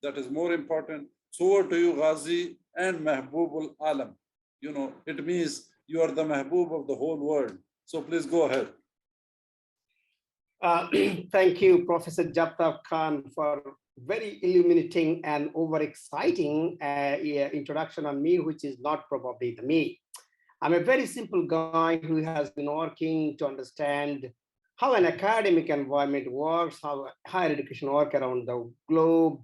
That is more important. So over to you, Gazi and Mahabubul Alam. You know, it means you are the Mahbub of the whole world. So please go ahead. Thank you, Professor Jafta Khan, for very illuminating and overexciting introduction on me, which is not probably the me. I'm a very simple guy who has been working to understand how an academic environment works, how higher education works around the globe,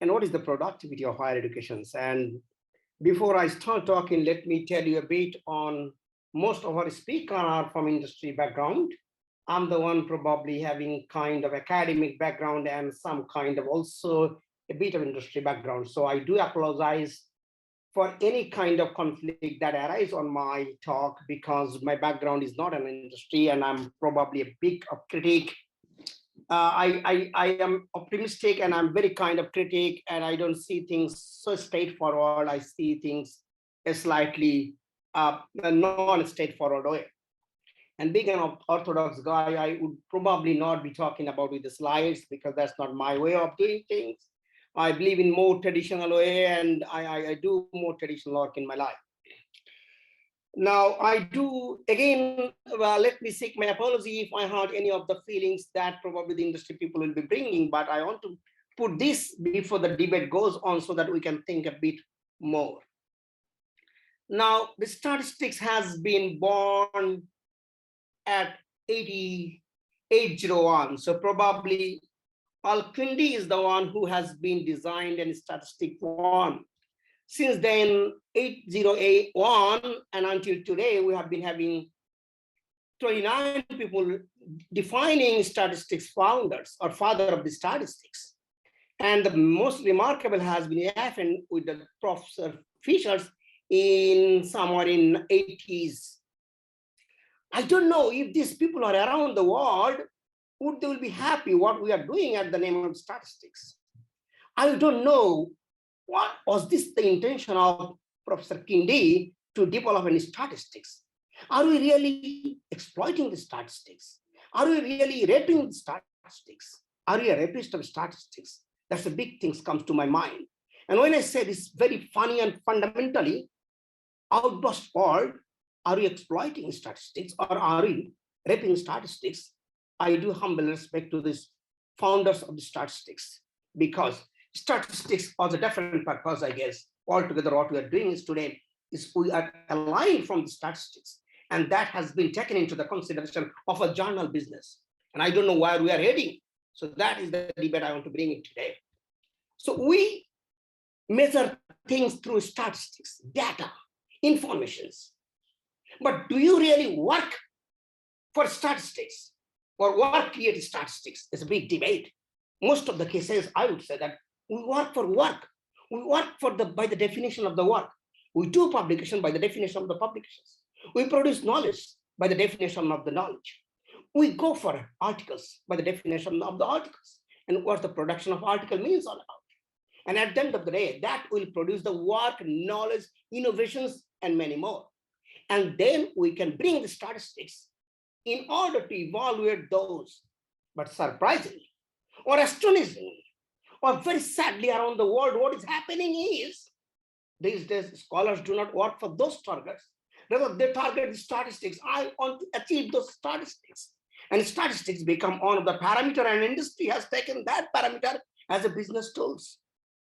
and what is the productivity of higher educations. And before I start talking, let me tell you a bit on most of our speakers are from industry background. I'm the one probably having kind of academic background and some kind of also a bit of industry background. So I do apologize for any kind of conflict that arises on my talk because my background is not an industry and I'm probably a big critic. I am optimistic and I'm very kind of critic and I don't see things so straightforward. I see things a slightly non-straightforward way. And being an orthodox guy, I would probably not be talking about with the slides because that's not my way of doing things. I believe in more traditional way and I do more traditional work in my life. Now I do, again, well, let me seek my apology if I hurt any of the feelings that probably the industry people will be bringing, but I want to put this before the debate goes on so that we can think a bit more. Now, the statistics has been born at 801. So probably Al-Kindi is the one who has been designed and statistic one. Since then, 8081 and until today, we have been having 29 people defining statistics founders or father of the statistics. And the most remarkable has been happened with the Professor Fishers in somewhere in 80s. I don't know if these people are around the world, would they will be happy what we are doing at the name of statistics. I don't know what was this the intention of Professor Kindi to develop any statistics. Are we really exploiting the statistics? Are we really raping the statistics? Are we a rapist of statistics? That's the big things comes to my mind. And when I say this very funny and fundamentally, outburst world, are we exploiting statistics or are we raping statistics? I do humble respect to these founders of the statistics because statistics has a different purpose, I guess. Altogether, what we are doing is today is we are aligned from the statistics, and that has been taken into the consideration of a journal business. And I don't know where we are heading. So that is the debate I want to bring in today. So we measure things through statistics, data, informations. But do you really work for statistics or what creates statistics? It's a big debate. Most of the cases, I would say that we work for work. We work for by the definition of the work. We do publication by the definition of the publications. We produce knowledge by the definition of the knowledge. We go for articles by the definition of the articles and what the production of article means all about. And at the end of the day, that will produce the work, knowledge, innovations, and many more. And then we can bring the statistics in order to evaluate those. But surprisingly, or astonishingly, or very sadly around the world, what is happening is, these days scholars do not work for those targets. Rather, they target the statistics. I want to achieve those statistics. And statistics become one of the parameter, and industry has taken that parameter as a business tools.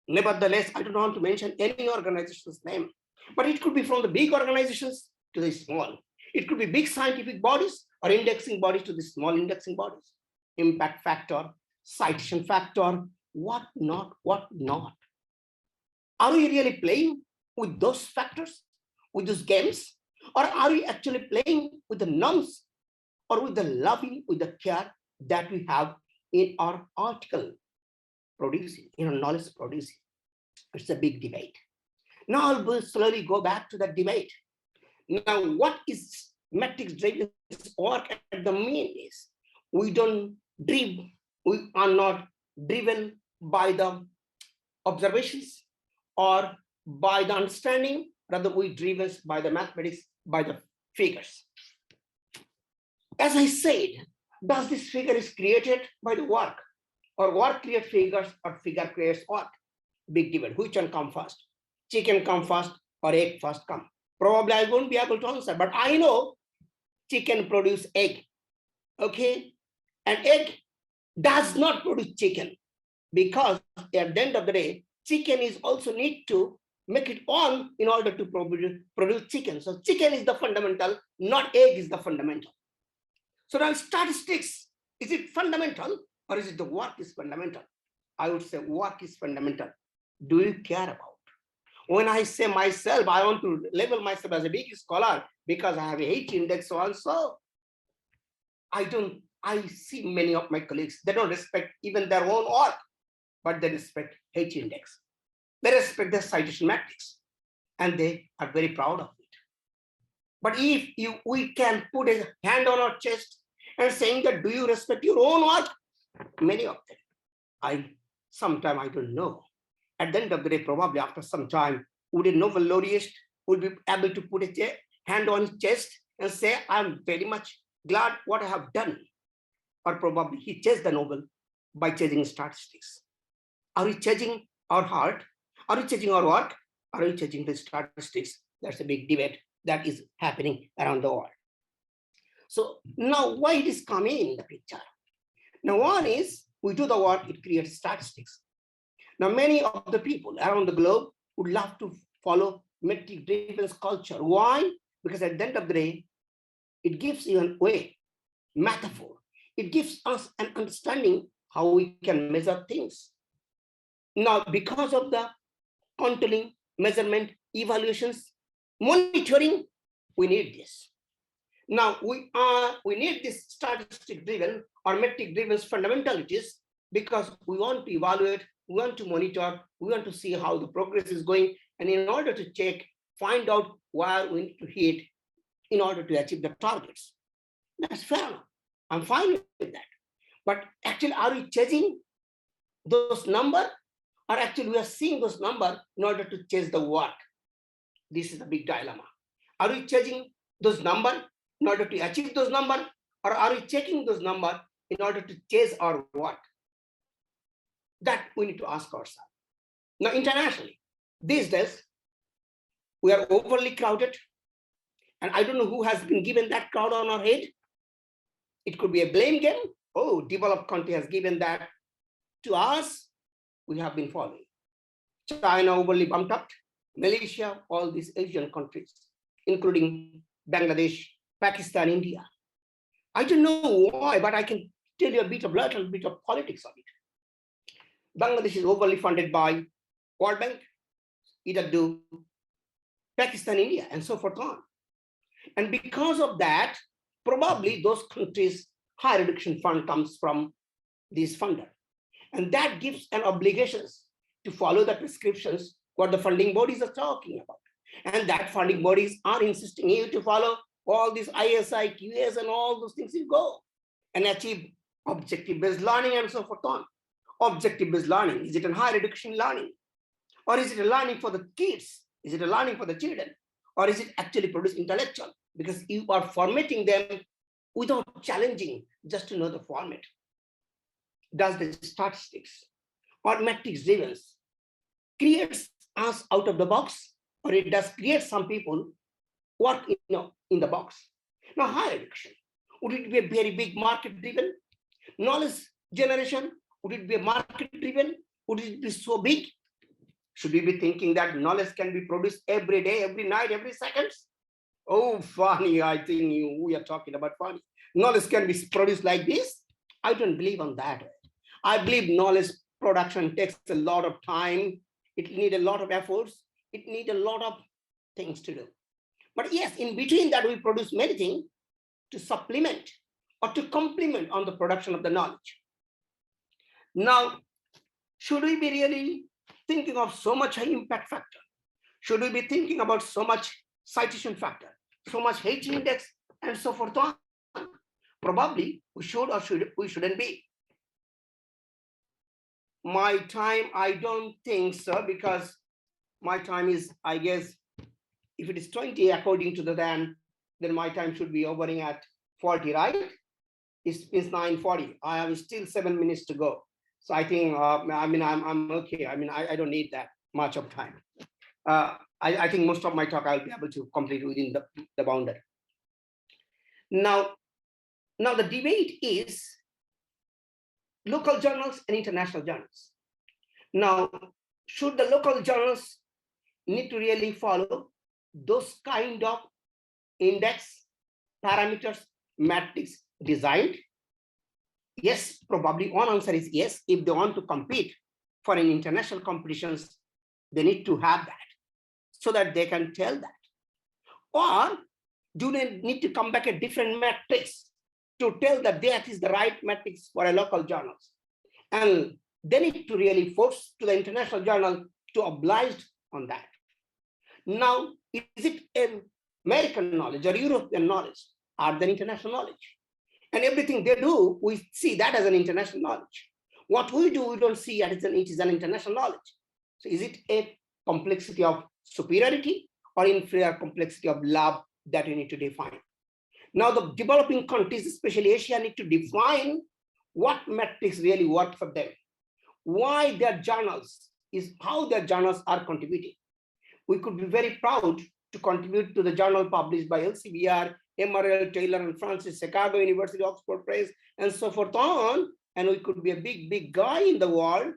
Nevertheless, I don't want to mention any organization's name, but it could be from the big organizations to the small. It could be big scientific bodies or indexing bodies to the small indexing bodies. Impact factor, citation factor, what not. Are we really playing with those factors, with those games? Or are we actually playing with the norms or with the loving, with the care that we have in our article producing, in our knowledge producing? It's a big debate. Now I'll slowly go back to that debate. Now, what is MetricDriven work at the main is, we are not driven by the observations or by the understanding, rather we driven by the mathematics, by the figures. As I said, does this figure is created by the work, or work creates figures, or figure creates work? Big debate. Which one come first? Chicken come first or egg first come? Probably I won't be able to answer, but I know chicken produce egg. Okay? And egg does not produce chicken, because at the end of the day, chicken is also need to make it on in order to produce chicken. So chicken is the fundamental, not egg is the fundamental. So now statistics, is it fundamental or is it the work is fundamental? I would say work is fundamental. Do you care about? When I say myself, I want to label myself as a big scholar because I have a H index also. I see many of my colleagues, they don't respect even their own work, but they respect H index. They respect the citation matrix, and they are very proud of it. But if we can put a hand on our chest and saying that, do you respect your own work? Many of them, sometimes I don't know. At the end of the day, probably after some time, would a Nobel laureate would be able to put a hand on his chest and say, I'm very much glad what I have done. Or probably he chased the Nobel by chasing statistics. Are we changing our heart? Are we changing our work? Are we changing the statistics? That's a big debate that is happening around the world. So now why it is coming in the picture? Now one is, we do the work, it creates statistics. Now many of the people around the globe would love to follow metric-driven culture. Why? Because at the end of the day, it gives you a way, metaphor. It gives us an understanding how we can measure things. Now, because of the controlling, measurement, evaluations, monitoring, we need this. Now, we need this statistic-driven or metric-driven fundamentalities because we want to evaluate, we want to monitor, we want to see how the progress is going, and in order to check, find out where we need to hit in order to achieve the targets. That's fair enough. I'm fine with that. But actually, are we chasing those numbers? Or actually, we are seeing those numbers in order to chase the work? This is a big dilemma. Are we chasing those numbers in order to achieve those numbers? Or are we checking those numbers in order to chase our work? That we need to ask ourselves. Now, internationally, these days, we are overly crowded. And I don't know who has been given that crowd on our head. It could be a blame game. Oh, developed country has given that to us. We have been following. China overly bumped up. Malaysia, all these Asian countries, including Bangladesh, Pakistan, India. I don't know why, but I can tell you a little bit of politics of it. Bangladesh is overly funded by World Bank, either do Pakistan, India, and so forth on. And because of that, probably those countries' higher education fund comes from this funder. And that gives an obligations to follow the prescriptions what the funding bodies are talking about. And that funding bodies are insisting you to follow all these ISI, QS, and all those things you go and achieve objective-based learning and so forth on. Objective-based learning, is it a higher education learning? Or is it a learning for the kids? Is it a learning for the children? Or is it actually produce intellectual? Because you are formatting them without challenging, just to know the format. Does the statistics or metrics driven creates us out of the box, or it does create some people work in the box? Now, higher education, would it be a very big market driven? Knowledge generation, would it be a market driven? Would it be so big? Should we be thinking that knowledge can be produced every day, every night, every second? Oh, funny, I think we are talking about funny. Knowledge can be produced like this? I don't believe on that. I believe knowledge production takes a lot of time. It needs a lot of efforts. It needs a lot of things to do. But yes, in between that, we produce many things to supplement or to complement on the production of the knowledge. Now, should we be really thinking of so much high impact factor? Should we be thinking about so much citation factor, so much H index, and so forth on? Probably we should or we shouldn't be. My time, I don't think so, because my time is, I guess, if it is 20 according to the then my time should be hovering at 40, right? It's 9:40. I have still 7 minutes to go. So I think, I'm okay. I don't need that much of time. I think most of my talk I'll be able to complete within the boundary. Now the debate is local journals and international journals. Now, should the local journals need to really follow those kind of index parameters, metrics designed? Yes, probably one answer is yes. If they want to compete for an international competitions, they need to have that so that they can tell that. Or do they need to come back a different metrics to tell that that is the right metrics for a local journals? And they need to really force to the international journal to oblige on that. Now, is it an American knowledge or European knowledge or the international knowledge? And everything they do, we see that as an international knowledge. What we do, we don't see it is an international knowledge. So is it a complexity of superiority or inferior complexity of love that we need to define? Now the developing countries, especially Asia, need to define what metrics really work for them. Why their journals is how their journals are contributing. We could be very proud to contribute to the journal published by LCBR, MRL, Taylor and Francis, Chicago University, Oxford Press, and so forth on. And we could be a big guy in the world.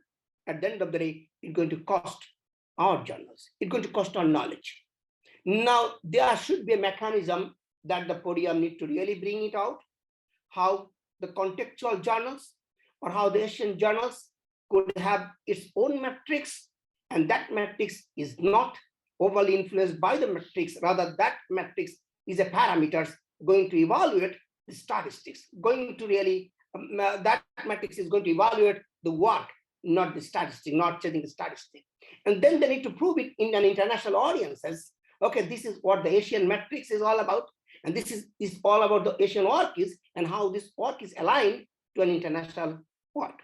At the end of the day, it's going to cost our journals. It's going to cost our knowledge. Now, there should be a mechanism that the podium need to really bring it out, how the contextual journals or how the Asian journals could have its own metrics, and that metrics is not overly influenced by the metrics, rather that metrics is a parameters going to evaluate the statistics, going to really, that metrics is going to evaluate the work, not the statistic, not checking the statistic. And then they need to prove it in an international audiences. Okay, this is what the Asian metrics is all about. And this is all about the Asian work is and how this work is aligned to an international work.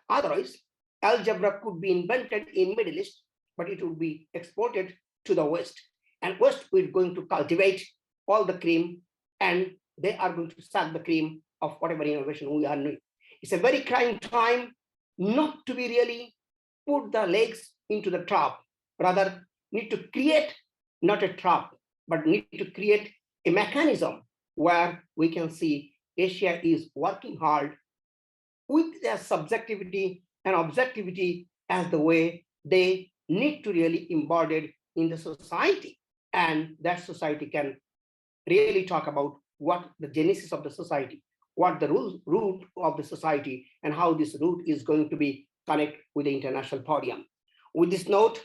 Otherwise, algebra could be invented in Middle East, but it would be exported to the West. And West is going to cultivate all the cream, and they are going to suck the cream of whatever innovation we are doing. It's a very crying time not to be really put the legs into the trap, rather need to create not a trap, but need to create a mechanism where we can see Asia is working hard with their subjectivity and objectivity as the way they need to really embody it in the society. And that society can really talk about what the genesis of the society, what the root of the society, and how this root is going to be connected with the international podium. With this note,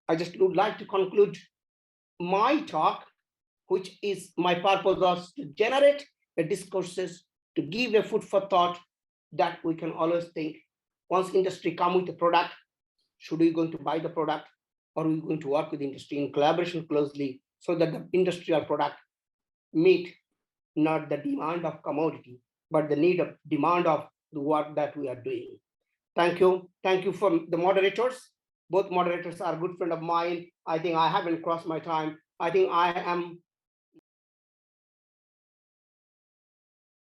I just would like to conclude my talk, which is my purpose was to generate a discourses, to give a food for thought that we can always think, once industry come with a product, should we going to buy the product, or are we going to work with industry in collaboration closely so that the industrial product meet not the demand of commodity, but the demand of the work that we are doing. Thank you. Thank you for the moderators. Both moderators are good friend of mine. I think I haven't crossed my time. I think I am